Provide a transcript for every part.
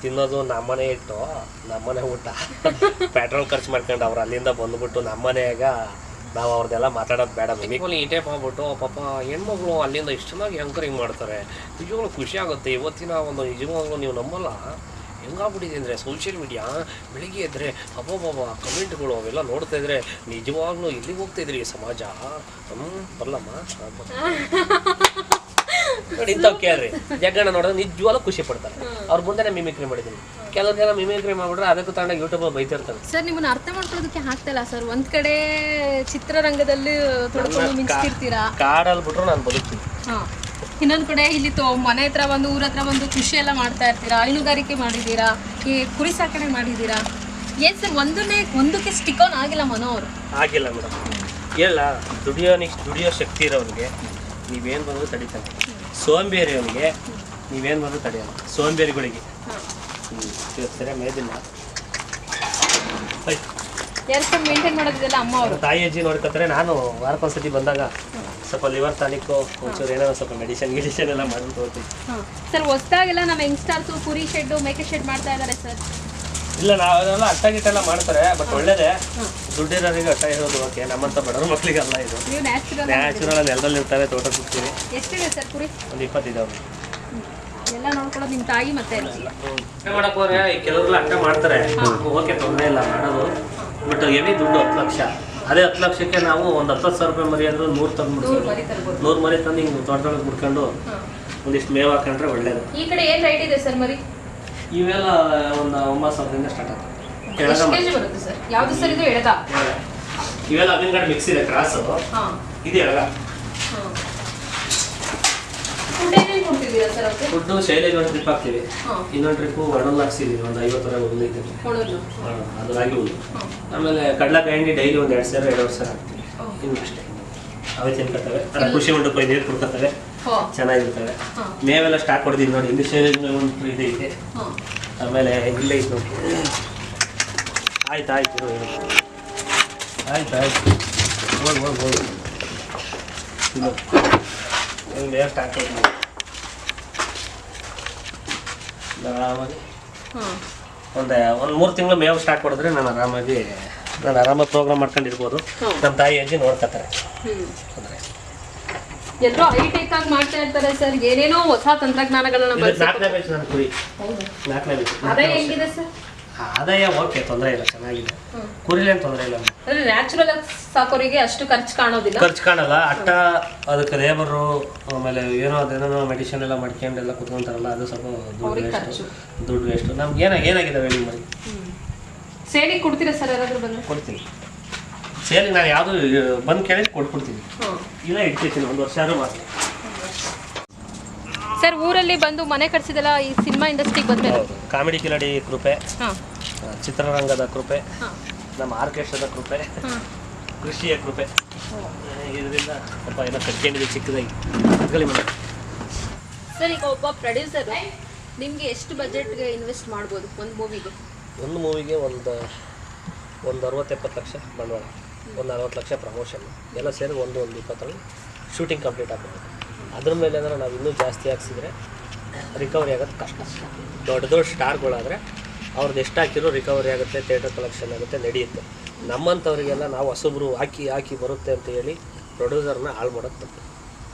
ತಿನ್ನೋದು ನಮ್ಮನೆ ಇಟ್ಟು ನಮ್ಮನೆ ಊಟ ಪೆಟ್ರೋಲ್ ಖರ್ಚು ಮಾಡ್ಕೊಂಡು ಅವ್ರು ಅಲ್ಲಿಂದ ಬಂದ್ಬಿಟ್ಟು ನಮ್ಮನೆಯಾಗ ನಾವು ಅವ್ರದ್ದೆಲ್ಲ ಮಾತಾಡೋದು ಬೇಡ ಮಿಮಿಕ್ಲಿ ಈ ಟೈಪ್ ಆಗ್ಬಿಟ್ಟು ಪಾಪ ಹೆಣ್ಮಗಳು ಅಲ್ಲಿಂದ ಇಷ್ಟು ಚೆನ್ನಾಗಿ ಆ್ಯಂಕರಿಂಗ್ ಮಾಡ್ತಾರೆ. ನಿಜವಾಗ್ಲೂ ಖುಷಿ ಆಗುತ್ತೆ. ಇವತ್ತಿನ ಒಂದು ನಿಜವಾಗ್ಲೂ ನೀವು ನಂಬಲ್ಲ ಹೆಂಗಾಗ್ಬಿಟ್ಟಿದೆ ಅಂದರೆ ಸೋಷಿಯಲ್ ಮೀಡಿಯಾ ಬೆಳಿಗ್ಗೆ ಇದ್ದರೆ ಅಬ್ಬಬ್ಬ ಕಮೆಂಟ್ಗಳು ಅವೆಲ್ಲ ನೋಡ್ತಾ ಇದ್ರೆ ನಿಜವಾಗ್ಲೂ ಎಲ್ಲಿಗೆ ಹೋಗ್ತಾಯಿದ್ರಿ ಸಮಾಜ ಬರಲಮ್ಮ ನೋಡಿ ಇಂಥವು ಕೇಳ್ರಿ ಜಗ್ಗಣ್ಣ ನೋಡಿದ್ರೆ ನಿಜವಾಗ್ಲೂ ಖುಷಿ ಪಡ್ತಾರೆ. ಅವ್ರ ಮುಂದೆ ಮಿಮಿಕ್ರಿ ಮಾಡಿದ್ದೀನಿ. ಕೆಲವ್ರಿಗೆಲ್ಲ ಮಿಮಿಕ್ರಿ ಮಾಡ್ಬಿಟ್ರೆ ಅದಕ್ಕೂ ತಗೊಂಡಾಗ ಯೂಟ್ಯೂಬ್ ಬೈತಿರ್ತಾರೆ. ಸರ್ ನಿಮ್ಮನ್ನ ಅರ್ಥ ಮಾಡ್ಕೊಳ್ಳೋದಕ್ಕೆ ಆಗ್ತಿಲ್ಲ ಸರ್. ಒಂದ್ ಕಡೆ ಚಿತ್ರರಂಗದಲ್ಲಿ ತೊಡ್ಕೊಂಡು ಮಿಂಚ್ತಿರ್ತೀರಾ, ಕಾಡಲ್ಲಿ ಬಿಟ್ರು ನಾನು ಬದುಕ್ತೀನಿ. ಇನ್ನೊಂದು ಕಡೆ ಇಲ್ಲಿ ಮನೆ ಹತ್ರ ಬಂದು ಊರ ಹತ್ರ ಬಂದು ಕೃಷಿ ಎಲ್ಲ ಮಾಡ್ತಾ ಇರ್ತೀರಾ, ಹೈನುಗಾರಿಕೆ ಮಾಡಿದ್ದೀರಾ, ಈ ಕುರಿ ಸಾಕಣೆ ಮಾಡಿದ್ದೀರಾ. ಏನ್ ಸರ್ ಒಂದಕ್ಕೆ ಸ್ಟಿಕ್ ಆನ್ ಆಗಿಲ್ಲ ಮನೋರು? ಆಗಿಲ್ಲ ಮೇಡಮ್. ಹೇಳ ದುಡಿಯೋ ಶಕ್ತಿ ಇರೋನಿಗೆ ನೀವೇನು ಬಂದರೂ ತಡಿತಾನೆ. ಸೋಂಬೇರಿ ಅವನಿಗೆ ನೀವೇನು ಬಂದರೂ ತಡೆಯಲ್ಲ. ಸೋಂಬೇರಿಗಳಿಗೆ ಸರಿ ಮೇದಿಲ್ಲ ಯಾರು ಸರ್ ಮೇಂಟೈನ್ ಮಾಡೋದಿಲ್ಲ ಅಮ್ಮ ಅವರು? ತಾಯಿ ಅಜ್ಜಿ ನೋಡ್ಕೊತಾರೆ. ನಾನು ವಾರಕ್ಕೊಂದ್ಸತಿ ಬಂದಾಗ ಸ್ವಲ್ಪ ಲಿವರ್ ಟಾನಿಕ್ಕು ಒಂಚೂರು ಏನೋ ಸ್ವಲ್ಪ ಮೆಡಿಸಿನ್ ಎಲ್ಲ ಮಾಡಿ ಹೋಗ್ತೀವಿ. ಸರ್ ಹೊಸದಾಗೆಲ್ಲ ನಮ್ಮ ಯಂಗ್ಸ್ಟರ್ಸು ಕುರಿ ಶೆಡ್ಡು ಮೇಕೆ ಶೆಡ್ ಮಾಡ್ತಾ ಇದ್ದಾರೆ ಸರ್. ಇಲ್ಲ ನಾವೆಲ್ಲ ಅಟ್ಟ ಗಿಟ್ಟೆಲ್ಲ ಮಾಡ್ತಾರೆ, ಬಟ್ ಒಳ್ಳೇದೇ. ದುಡ್ಡಿರೋರಿಗೆ ಅಟ್ಟ ಇರೋದು ಓಕೆ. ನಮ್ಮಂತ ಬಡವ್ರ ಮಕ್ಕಳಿಗೆಲ್ಲ ಇದು ನ್ಯಾಚುರಲ್ ನೆಲದಲ್ಲಿ ಇರ್ತಾರೆ. ತೋಟ ಕೂಗ್ತೀವಿ. ಎಷ್ಟಿದೆ ಸರ್ ಕುರಿ? ಒಂದು 20 ಇದಾವೆ. ಎಲ್ಲ ನೋಡ್ಕೊಳ್ಳೋದು ನಿಮ್ಮ ತಾಯಿ ಮತ್ತೆ ಮಾಡಕ್ ಹೋದ್ರೆ ಕೆಲವ್ರೆಲ್ಲ ಅಟ್ಟ ಮಾಡ್ತಾರೆ, ಓಕೆ ತೊಂದರೆ ಇಲ್ಲ ಮಾಡೋದು. ಬಟ್ ಹೆವಿ ದುಡ್ಡು 10 ಲಕ್ಷ. ಅದೇ 10 ಲಕ್ಷಕ್ಕೆ ನಾವು ಒಂದು 10,000 ರೂಪಾಯಿ ಮರಿ ಆದ್ರೂ 100 ತಂದ್ಬಿಡ್ತೀವಿ. 100 ಮರಿ ತಂದು ಹಿಂಗೆ ತೋಟದೊಳಗೆ ಬಿಡ್ಕೊಂಡು ಒಂದಿಷ್ಟು ಮೇವು ಹಾಕೊಂಡ್ರೆ ಒಳ್ಳೇದು. ಈ ಕಡೆ ಏನು ರೈಟ್ ಇದೆ ಸರ್ ಮರಿ? ಇವೆಲ್ಲ ಒಂದು 9,000ದಿಂದ ಸ್ಟಾರ್ಟ್ ಆಗುತ್ತೆ. ಬರುತ್ತೆ ಸರ್. ಯಾವ್ದು ಸರ್ ಇದು? ಎಳಗ? ಇವೆಲ್ಲ ಅಲ್ಲಿನ ಮಿಕ್ಸ್ ಇದೆ, ಕ್ರಾಸ್ ಇದು ಎಳಗ. ಫುಡ್ಡು ಶೈಲೇಜ್ ಒಂದು ಟ್ರಿಪ್ ಹಾಕ್ತೀವಿ, ಇನ್ನೊಂದು ಟ್ರಿಪ್ಪು ಒಣಲ್ ಹಾಕ್ಸಿದೀವಿ. ಒಂದು 50 ಹುಲ್ಲು ಇದೆ, ಅದು ರಾಗಿ ಹುಲ್ಲು. ಆಮೇಲೆ ಕಡಲೆಕಾಯಿ ಹಿಂಡಿ ಡೈಲಿ ಒಂದು 2 ಸೇರು 2 ಸೇರು ಹಾಕ್ತೀವಿ. ಇನ್ನು ಅಷ್ಟೇ. ಅವೇ ತಿನ್ಕೊತವೆ. ಕೃಷಿ ಹೊಂಡಕ್ಕೆ ನೀರು ಕುಡ್ಕೊತವೆ, ಚೆನ್ನಾಗಿರ್ತವೆ. ಮೇವೆಲ್ಲ ಸ್ಟಾಕ್ ಹೊಡೆದಿದ್ದು ನೋಡಿ. ಇಲ್ಲಿ ಶೈಲೇಜ್ ಒಂದು ಇದು ಇದೆ. ಆಮೇಲೆ ಇಲ್ಲೇ ಇತ್ತು ನೋಡಿ. ಆಯ್ತು ಆಯ್ತು ಹೋಗಿ ಮೇವು ಸ್ಟಾಕ್ ಹೊಡೆದಿದ್ದೀವಿ ಆರಾಮಾಗಿ. ಒಂದು 3 ತಿಂಗಳು ಮೇವು ಸ್ಟಾಕ್ ಹೊಡೆದ್ರೆ ನಾನು ಆರಾಮಾಗಿ ಪ್ರೋಗ್ರಾಮ್ ಮಾಡ್ಕೊಂಡಿರ್ಬೋದು. ನಮ್ಮ ತಾಯಿ ಅಜ್ಜಿ ನೋಡ್ಕೊತಾರೆ. ಎಲ್ಲರೂ ಹೈಟೆಕ್ ಆಗಿ ಮಾಡ್ತಾ ಇರ್ತಾರೆ ಸರ್, ಏನೇನೋ ಹೊಸ ತಂತ್ರಜ್ಞಾನಗಳನ್ನ ಹೆಂಗಿದೆ ಸರ್? ಆದಾಯ ಓಕೆ, ತೊಂದರೆ ಇಲ್ಲ, ಚೆನ್ನಾಗಿದೆ. ಕುರಿಲೇನು ತೊಂದರೆ ಇಲ್ಲ. ಅಂದ್ರೆ ನ್ಯಾಚುರಲ್ ಆಗಿ ಸಾಕೋರಿಗೆ ಅಷ್ಟು ಖರ್ಚು ಕಾಣೋದಿಲ್ಲ. ಖರ್ಚು ಕಾಣಲ್ಲ. ಅಟ್ಟ ಅದಕ್ಕೆ ಲೇಬರು ಆಮೇಲೆ ಏನೋ ಅದೇನೋ ಮೆಡಿಸಿನ್ ಎಲ್ಲ ಮಾಡ್ಕೊಂಡೆಲ್ಲ ಕುತ್ಕೊಂತಾರಲ್ಲ, ಅದು ಸ್ವಲ್ಪ ದುಡ್ಡು ವೇಸ್ಟು. ನಮ್ಗೆ ಏನಾಗಿದೆ ಹೇಳಿ ಮರಿ. ಸೇಲಿಗೆ ಕೊಡ್ತೀರಾ ಸರ್? ಯಾರಾದ್ರೂ ಬಂದ್ರೆ ಕೊಡ್ತೀನಿ. ಸೇಲಿಗೆ ನಾನು ಯಾವುದು ಬಂದು ಕೇಳಿದ್ರೆ ಕೊಟ್ಬಿಡ್ತೀನಿ. ಇಲ್ಲ ಇಟ್ಕೊಳ್ತೀನಿ, 1 ವರ್ಷ ಆದ್ರೂ ಮಾತ್ರ. ಸರ್ ಊರಲ್ಲಿ ಬಂದು ಮನೆ ಕಟ್ಸಿದೆಲ್ಲ ಈ ಸಿನಿಮಾ ಇಂಡಸ್ಟ್ರಿಗೆ ಬಂದ್ಮೇಲೆ? ಕಾಮಿಡಿ ಕಿಲಾಡಿ ಕೃಪೆ, ಚಿತ್ರರಂಗದ ಕೃಪೆ, ನಮ್ಮ ಆರ್ಕೆಸ್ಟ್ರಾದ ಕೃಪೆ, ಕೃಷಿಯ ಕೃಪೆ. ಇದರಿಂದ ಸ್ವಲ್ಪ ಏನೋ ಕಟ್ಕೊಂಡಿದೆ ಚಿಕ್ಕದಾಗಿ. ಸರ್ ಈಗ ಒಬ್ಬ ಪ್ರೊಡ್ಯೂಸರ್ ನಿಮಗೆ ಎಷ್ಟು ಬಜೆಟ್ಗೆ ಇನ್ವೆಸ್ಟ್ ಮಾಡ್ಬೋದು ಒಂದು ಮೂವಿಗೆ? ಒಂದು ಮೂವಿಗೆ ಒಂದು 60-70 ಲಕ್ಷ ಬಂಡವಾಳ, ಒಂದು 40 ಲಕ್ಷ ಪ್ರಮೋಷನ್ ಎಲ್ಲ ಸೇರಿ ಒಂದು 20 ಶೂಟಿಂಗ್ ಕಂಪ್ಲೀಟ್ ಆಗ್ಬೋದು. ಅದ್ರ ಮೇಲೆ ಅಂದರೆ ನಾವು ಇನ್ನೂ ಜಾಸ್ತಿ ಹಾಕ್ಸಿದ್ರೆ ರಿಕವರಿ ಆಗೋದು ಕಷ್ಟ. ದೊಡ್ಡ ಸ್ಟಾರ್ಗಳಾದರೆ ಅವ್ರದ್ದು ಎಷ್ಟು ಹಾಕಿರೋ ರಿಕವರಿ ಆಗುತ್ತೆ, ಥಿಯೇಟರ್ ಕಲೆಕ್ಷನ್ ಆಗುತ್ತೆ, ನಡೆಯುತ್ತೆ. ನಮ್ಮಂಥವ್ರಿಗೆಲ್ಲ ನಾವು ಹೊಸಬ್ರು ಹಾಕಿ ಬರುತ್ತೆ ಅಂತ ಹೇಳಿ ಪ್ರೊಡ್ಯೂಸರ್ನ ಹಾಳು ಮಾಡೋದು ತಪ್ಪು.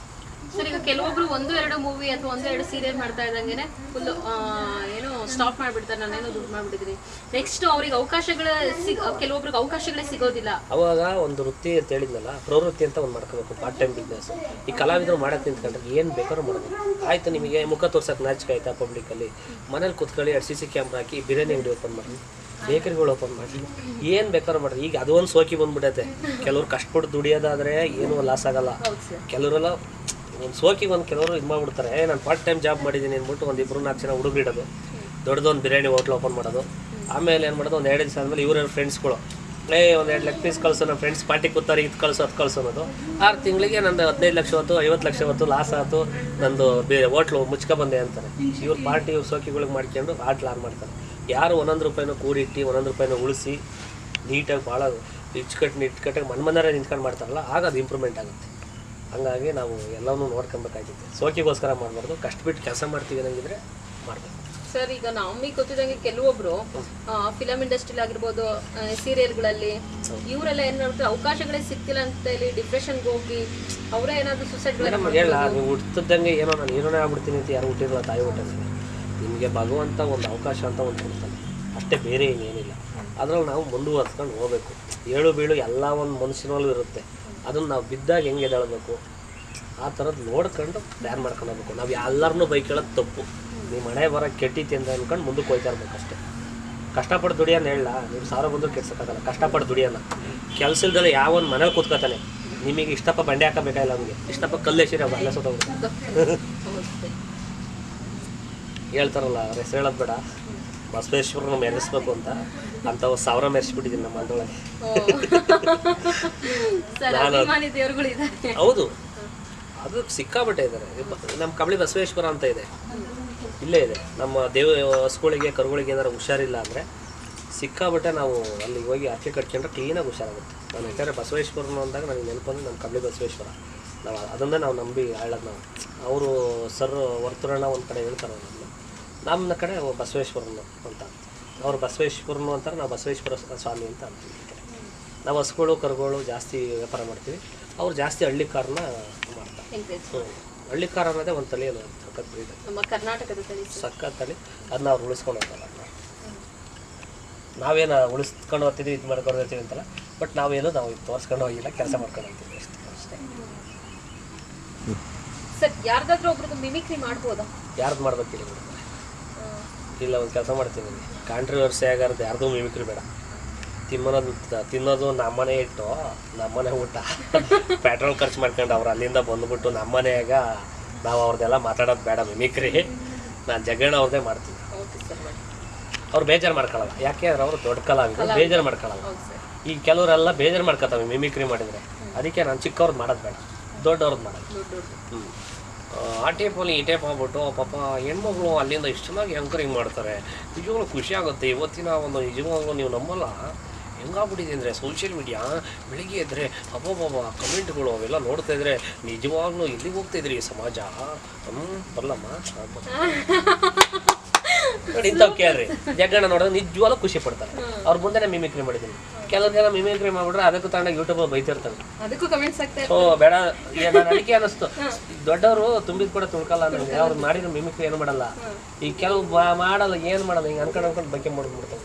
ಸರ್ ಈಗ ಕೆಲವೊಬ್ರು 1-2 ಮೂವಿ ಅಥವಾ 1-2 ಸೀರಿಯಲ್ ಮಾಡ್ತಾ ಇದ್ದಂಗೆ ಫುಲ್ ಏನೋ ಸ್ಟಾಪ್ ಮಾಡಿಬಿಡ್ತಾರೆ, ನಾನೇನೋ ದುಡ್ಡು ಮಾಡಿಬಿಟ್ಟಿದ್ದೀನಿ. ನೆಕ್ಸ್ಟ್ ಅವ್ರಿಗೆ ಕೆಲವೊಬ್ರಿಗೆ ಅವಕಾಶಗಳೇ ಸಿಗೋದಿಲ್ಲ. ಅವಾಗ ಒಂದು ವೃತ್ತಿ ಅಂತ ಹೇಳಿದ್ನಲ್ಲ, ಪ್ರವೃತ್ತಿ ಅಂತ ಒಂದು ಮಾಡ್ಕೋಬೇಕು, ಪಾರ್ಟ್ ಟೈಮ್ ಬಿಸ್ನೆಸ್. ಈ ಕಲಾವಿದರು ಮಾಡೋಕ್ಕೆ ನಿಂತ್ಕೊಂಡ್ರೆ ಏನು ಬೇಕಾದ್ರೂ ಮಾಡೋದು. ಆಯಿತು, ನಿಮಗೆ ಮುಖ ತೋರ್ಸೋಕೆ ನಾಚಿಕೆ ಆಯಿತಾ ಪಬ್ಲಿಕಲ್ಲಿ, ಮನೇಲಿ ಕೂತ್ಕೊಳ್ಳಿ, 2 CC ಕ್ಯಾಮ್ರಾ ಹಾಕಿ ಬಿರಿಯಾನಿ ಅಂಗಡಿ ಓಪನ್ ಮಾಡಿ, ಬೇಕರಿಗಳು ಓಪನ್ ಮಾಡಿ, ಏನು ಬೇಕಾದ್ರೂ ಮಾಡಿರಿ. ಈಗ ಅದೊಂದು ಸೋಕಿ ಬಂದ್ಬಿಟ್ಟೈತೆ. ಕೆಲವ್ರು ಕಷ್ಟಪಟ್ಟು ದುಡಿಯೋದಾದರೆ ಏನೂ ಲಾಸ್ ಆಗೋಲ್ಲ. ಕೆಲವರೆಲ್ಲ ಒಂದು ಸೋಕಿಗೆ ಕೆಲವರು ಇದು ಮಾಡಿಬಿಡ್ತಾರೆ. ನಾನು ಪಾರ್ಟ್ ಟೈಮ್ ಜಾಬ್ ಮಾಡಿದ್ದೀನಿ ಅಂದ್ಬಿಟ್ಟು 1-2-4 ಜನ ಹುಡುಗಿಡೋದು, ದೊಡ್ಡದೊಂದು ಬಿರಿಯಾನಿ ಹೋಟ್ಲ್ ಓಪನ್ ಮಾಡೋದು. ಆಮೇಲೆ ಏನು ಮಾಡೋದು, ಒಂದು 2 ದಿವಸ ಆದಮೇಲೆ ಇವ್ರ ಫ್ರೆಂಡ್ಸ್ಗಳು ಒಂದು 2 ಲೆಗ್ ಪೀಸ್ ಕಳಿಸೋ, ನಮ್ಮ ಫ್ರೆಂಡ್ಸ್ ಪಾರ್ಟಿ ಕೂತಾರೆ, ಇದು ಕಳಿಸೋ ಅದು ಕಳಿಸೋ ಅನ್ನೋದು. 6 ತಿಂಗಳಿಗೆ ನಂದು 15 ಲಕ್ಷ ಹೊತ್ತು 50 ಲಕ್ಷ ಹೊತ್ತು ಲಾಸ್ ಆಯಿತು, ನಂದು ಹೋಟ್ಲು ಮುಚ್ಕೊಬಂದೆ ಅಂತಾರೆ. ಇವ್ರ ಪಾರ್ಟಿ ಇವ್ರ ಸೋಕಿಗಳಿಗೆ ಮಾಡ್ಕೊಂಡು ಆನ್ ಮಾಡ್ತಾರೆ. ಯಾರು 1 ರೂಪಾಯಿನೂ ಕೂಡಿಟ್ಟು 1 ರೂಪಾಯಿನೂ ಉಳಿಸಿ ನೀಟಾಗಿ ಭಾಳ ಇಟ್ಕಟ್ಟಾಗಿ ಮನ್ಮನೆಯೇ ನಿಂತ್ಕೊಂಡು ಮಾಡ್ತಾರಲ್ಲ, ಆಗ ಅದು ಇಂಪ್ರೂವ್ಮೆಂಟ್ ಆಗುತ್ತೆ. ಹಂಗಾಗಿ ನಾವು ಎಲ್ಲವನ್ನೂ ನೋಡ್ಕೊಬೇಕಾಗಿತ್ತು. ಸೋಕಿಗೋಸ್ಕರ ಮಾಡಬಾರ್ದು. ಕಷ್ಟಬಿಟ್ಟು ಕೆಲಸ ಮಾಡ್ತೀವಿ ಅನ್ನಂಗಿದ್ರೆ ಮಾಡಬೇಕು. ಸರ್ ಈಗ ನಮಗೆ ಗೊತ್ತಿದ್ದಂಗೆ ಕೆಲವೊಬ್ರು ಫಿಲಮ್ ಇಂಡಸ್ಟ್ರಿಲಿ ಆಗಿರ್ಬೋದು, ಸೀರಿಯಲ್ಗಳಲ್ಲಿ ಇವರೆಲ್ಲ ಏನ್ ಮಾಡ್ತಾರೆ, ಅವಕಾಶಗಳೇ ಸಿಗ್ತಿಲ್ಲ ಅಂತ ಹೇಳಿ ಡಿಪ್ರೆಷನ್ಗೆ ಹೋಗಿ ಅವರೇ ಏನಾದ್ರು ಸುಸೈಡ್ ಹೇಳ ನೀವು ಹುಟ್ಟಿದಂಗೆ ಏನೋ ನಾನು ಹೀರೋನೇ ಆಗ್ಬಿಡ್ತೀನಿ ಅಂತ ಯಾರು ಹುಟ್ಟಿರೋ ತಾಯಿ ಹುಟ್ಟಿದ್ರೆ ನಿಮಗೆ ಭಗವಂತ ಒಂದು ಅವಕಾಶ ಅಂತ ಒಂದು ಕೊಡ್ತಾನೆ ಅಷ್ಟೇ, ಬೇರೆ ಏನಿಲ್ಲ. ಅದ್ರಲ್ಲಿ ನಾವು ಮುಂದುವರ್ಸ್ಕೊಂಡು ಹೋಗ್ಬೇಕು. ಏಳು ಬೀಳು ಎಲ್ಲ ಒಂದು ಮನುಷ್ಯನಲ್ಲೂ ಇರುತ್ತೆ, ಅದನ್ನು ನಾವು ಬಿದ್ದಾಗ ಹೆಂಗೆ ಎದ್ದೇಳಬೇಕು ಆ ಥರದ್ದು ನೋಡ್ಕೊಂಡು ಪ್ಲ್ಯಾನ್ ಮಾಡ್ಕೊಂಡು ಹೋಗ್ಬೇಕು. ನಾವು ಎಲ್ಲರನ್ನೂ ಬೈಕ್ ಹೇಳೋದು ತಪ್ಪು. ನೀವು ಮನೆ ಬರೋಕ್ಕೆ ಕೆಟ್ಟಿತಿ ಅಂತ ಅಂದ್ಕೊಂಡು ಮುಂದಕ್ಕೆ ಹೋಯ್ತಾ ಇರ್ಬೇಕು ಅಷ್ಟೇ. ಕಷ್ಟಪಟ್ಟು ದುಡಿಯೋಣ ಹೇಳ, ನೀವು ಸಾವಿರ ಬಂದರೂ ಕೆಡ್ಸೋಕ್ಕಾಗಲ್ಲ. ಕಷ್ಟಪಟ್ಟು ದುಡಿಯೋಣ. ಕೆಲಸ ಇಲ್ದಲೆ ಯಾವೊಂದು ಮನೇಲಿ ಕೂತ್ಕೋತಾನೆ, ನಿಮಗೆ ಇಷ್ಟಪ್ಪ ಬಂಡೆ ಹಾಕಬೇಕಾಗಿಲ್ಲ, ನಮಗೆ ಇಷ್ಟಪ್ಪ ಕಲ್ಲೇಸಿರಿ ಅವ್ರು ಅಲ್ಲೇ ಸೋತೋಗ್ಬಿಟ್ಟು ಹೇಳ್ತಾರಲ್ಲ, ಅವ್ರ ಹೆಸರು ಹೇಳೋದು ಬೇಡ, ಬಸವೇಶ್ವರನ ಮೆರೆಸ್ಬೇಕು ಅಂತ ಅಂಥವು 1000 ಮೆರೆಸ್ಬಿಟ್ಟಿದ್ದೀನಿ ನಮ್ಮ ಮನದೊಳಗೆ. ಹೌದು, ಅದು ಸಿಕ್ಕಾಬಿಟ್ಟೆ ಇದ್ದಾರೆ. ನಮ್ಮ ಕಬಳಿ ಬಸವೇಶ್ವರ ಅಂತ ಇದೆ, ಇಲ್ಲೇ ಇದೆ. ನಮ್ಮ ಹಸುಗಳಿಗೆ ಕರುಗಳಿಗೆ ಏನಾರು ಹುಷಾರಿಲ್ಲ ಅಂದರೆ ಸಿಕ್ಕಾಬಿಟ್ಟೆ ನಾವು ಅಲ್ಲಿಗೆ ಹೋಗಿ ಅಕ್ಕಿ ಕಟ್ಕೊಂಡ್ರೆ ಕ್ಲೀನಾಗಿ ಹುಷಾರಾಗುತ್ತೆ. ನಾನು ಯಾಕಂದರೆ ಬಸವೇಶ್ವರನು ಅಂದಾಗ ನನಗೆ ನೆನಪಂದ್ರೆ ನಮ್ಮ ಕಬಳಿ ಬಸವೇಶ್ವರ, ನಾವು ಅದನ್ನೇ ನಾವು ನಂಬಿ ಹೇಳೋದು. ನಾವು ಅವರು ಸರ್ ವರ್ತುರಣ್ಣ ಒಂದು ಕಡೆ ಹೇಳ್ತಾರೆ, ನಮ್ಮ ಕಡೆ ಬಸವೇಶ್ವರನು ಅಂತ, ಅವ್ರು ಬಸವೇಶ್ವರನು ಅಂತಾರೆ, ನಾವು ಬಸವೇಶ್ವರ ಸ್ವಾಮಿ ಅಂತ ಅಂತೀವಿ. ನಾವು ಹಸುಗಳು ಕರುಗಳು ಜಾಸ್ತಿ ವ್ಯಾಪಾರ ಮಾಡ್ತೀವಿ, ಅವ್ರು ಜಾಸ್ತಿ ಹಳ್ಳಿಕಾರನ್ನ ಮಾಡ್ತಾರೆ. ಹಳ್ಳಿ ಕಾರ್ ಅನ್ನೋದೇ ಒಂದು ತಲೆ ಅದು ಸಖತ್ ಬ್ರೀಡ್, ನಮ್ಮ ಕರ್ನಾಟಕದ ತಳಿ, ಸಖತ್ ತಲೆ. ಅದನ್ನ ಅವ್ರು ಉಳಿಸ್ಕೊಂಡು ಹೋಗ್ತಾರೆ. ನಾವೇನು ಉಳಿಸ್ಕೊಂಡು ಹೋಗ್ತೀವಿ, ಇದು ಮಾಡ್ಕೊಂಡು ಹೋಗ್ತೀವಿ ಅಂತಲ್ಲ, ಬಟ್ ನಾವೇನು ನಾವು ತೋರಿಸ್ಕೊಂಡು ಹೋಗಿಲ್ಲ, ಕೆಲಸ ಮಾಡ್ಕೊಂಡು ಹೋಗ್ತೀವಿ ಅಷ್ಟೇ. ಸರ್ ಯಾರ್ದಾದ್ರೂ ಒಬ್ರದ್ದು ಮಿಮಿಕ್ರಿ ಮಾಡ್ಬೋದಾ? ಯಾರ್ದು ಮಾಡ್ಬೇಕಿಲ್ಲ ಇಲ್ಲ, ಒಂದು ಕೆಲಸ ಮಾಡ್ತೀನಿ, ಕಾಂಟ್ರವರ್ಸಿ ಆಗಾರ್ದು ಯಾರ್ದು ಮಿಮಿಕ್ರಿ ಬೇಡ. ತಿನ್ನೋದು ನಮ್ಮನೆ ಇಟ್ಟು ನಮ್ಮನೆ ಊಟ ಪೆಟ್ರೋಲ್ ಖರ್ಚು ಮಾಡ್ಕೊಂಡು ಅವ್ರು ಅಲ್ಲಿಂದ ಬಂದುಬಿಟ್ಟು ನಮ್ಮನೆಯಾಗ ನಾವು ಅವ್ರದ್ದೆಲ್ಲ ಮಾತಾಡೋದು ಬೇಡ. ಮಿಮಿಕ್ರಿ ನಾನು ಜಗಣ ಅವ್ರದ್ದೇ ಮಾಡ್ತೀನಿ. ಅವ್ರು ಬೇಜಾರು ಮಾಡ್ಕೊಳ್ಳಲ್ಲ, ಯಾಕೆ ಅಂದ್ರೆ ಅವರು ದೊಡ್ಡ ಕಲಾವಿದರು, ಬೇಜಾರು ಮಾಡ್ಕೊಳ್ಳಲ್ಲ. ಈಗ ಕೆಲವರೆಲ್ಲ ಬೇಜಾರು ಮಾಡ್ಕೊತಾವೆ ಮಿಮಿಕ್ರಿ ಮಾಡಿದರೆ, ಅದಕ್ಕೆ ನಾನು ಚಿಕ್ಕವ್ರದ್ದು ಮಾಡೋದು ಬೇಡ, ದೊಡ್ಡವ್ರದ್ದು ಮಾಡೋದು. ಆ ಟೈಪಲ್ಲಿ ಈ ಟೈಪ್ ಆಗ್ಬಿಟ್ಟು ಪಾಪ ಹೆಣ್ಮಗಳು ಅಲ್ಲಿಂದ ಇಷ್ಟು ಚೆನ್ನಾಗಿ ಆ್ಯಂಕರಿಂಗ್ ಮಾಡ್ತಾರೆ. ನಿಜವಾಗ್ಲೂ ಖುಷಿ ಆಗುತ್ತೆ. ಇವತ್ತಿನ ಒಂದು ನಿಜವಾಗ್ಲೂ ನೀವು ನಂಬಲ್ಲ ಹೆಂಗಾಗ್ಬಿಟ್ಟಿದೆ ಅಂದರೆ ಸೋಷಿಯಲ್ ಮೀಡಿಯಾ. ಬೆಳಿಗ್ಗೆ ಇದ್ದರೆ ಅಬ್ಬಬ್ಬ ಕಮೆಂಟ್ಗಳು ಅವೆಲ್ಲ ನೋಡ್ತಾ ಇದ್ರೆ ನಿಜವಾಗ್ಲೂ ಎಲ್ಲಿಗೆ ಹೋಗ್ತಾಯಿದ್ರಿ ಈ ಸಮಾಜ. ಬರಲಮ್ಮ ನೋಡಿ, ಇಂಥವು ಕೇಳ್ರಿ. ಜಗಣ್ಣ ನೋಡಿದ್ರೆ ನಿಜವಾಗ್ಲೂ ಖುಷಿ ಪಡ್ತಾರೆ. ಅವ್ರ ಮುಂದೆ ಮಿಮಿಕ್ರಿ ಮಾಡಿದ್ದೀನಿ. ಕೆಲವು ಜನ ಮಿಮಿಕ್ರಿ ಮಾಡ್ಬಿಟ್ರೆ ಅದಕ್ಕೂ ತಗೊಂಡಾಗ ಯೂಟ್ಯೂಬ್ ಬೈತಿರ್ತಾರೆ. ಸೊ ಬೇಡ, ನಾನು ಅದಕ್ಕೆ ಅನ್ನಿಸ್ತು, ದೊಡ್ಡವರು ತುಂಬಿದ ಕೂಡ ತುಳ್ಕಲ್ಲ ನನಗೆ. ಅವ್ರು ಮಾಡಿರೋ ಮಿಮಿಕ್ರಿ ಏನು ಮಾಡಲ್ಲ. ಈ ಕೆಲವು ಮಾಡಲ್ಲ, ಏನು ಮಾಡಲ್ಲ, ಹಿಂಗೆ ಅನ್ಕೊಂಡು ಬೈಕೆ ಮಾಡ್ಬಿಡ್ತಾರೆ.